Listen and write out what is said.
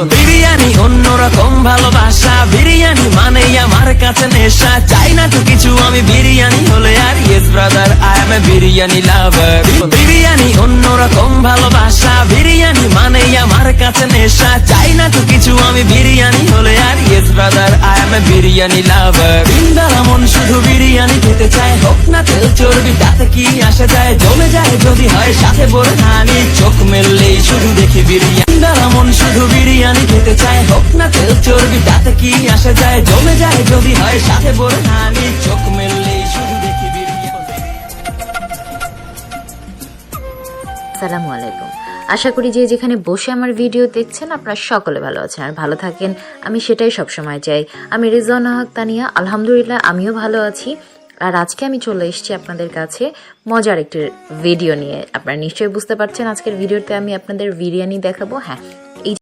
বিরিয়ানি অন্যরকম ভালোবাসা, বিরিয়ানি মানে আমার কাছে নেশা। চাই না তো কিছু আমি বিরিয়ানি হলে আর, yes brother I M A biryani লাভার। বিরিয়ানি অন্যরকম ভালোবাসা, বিরিয়ানি মানে আমার কাছে নেশা। চাই না তো কিছু আমি বিরিয়ানি হলে আর, yes brother I M A biryani লাভার। দিনবেলা মন শুধু বিরিয়ানি খেতে চায়, হোক না তেল চর্বি তাতে কি আসে যায়। জমে যায় যদি হয় সাথে বোরহানি, চোখ মেললেই শুধু দেখি বিরিয়ানি। দিনবেলা মন শুধু বিরিয়ানি খেতে চায়, হোক না তেল চর্বি তাতে কি আসে যায়। জমে যায় যদি হয় সাথে বোরহানি, চোখ মেললেই শুধু দেখি বিরিয়ানি। আসসালামু আলাইকুম। আশা করি যে যেখানে বসে আমার ভিডিও দেখছেন আপনারা সকলে ভালো আছেন আর ভালো থাকেন, আমি সেটাই সবসময় চাই। আমি রিজওয়ানা হক তানিয়া, আলহামদুলিল্লাহ আমিও ভালো আছি। আর আজকে আমি চলে এসেছি আপনাদের কাছে মজার একটি ভিডিও নিয়ে। আপনারা নিশ্চয়ই বুঝতে পারছেন আজকের ভিডিওতে আমি আপনাদের বিরিয়ানি দেখাবো। হ্যাঁ,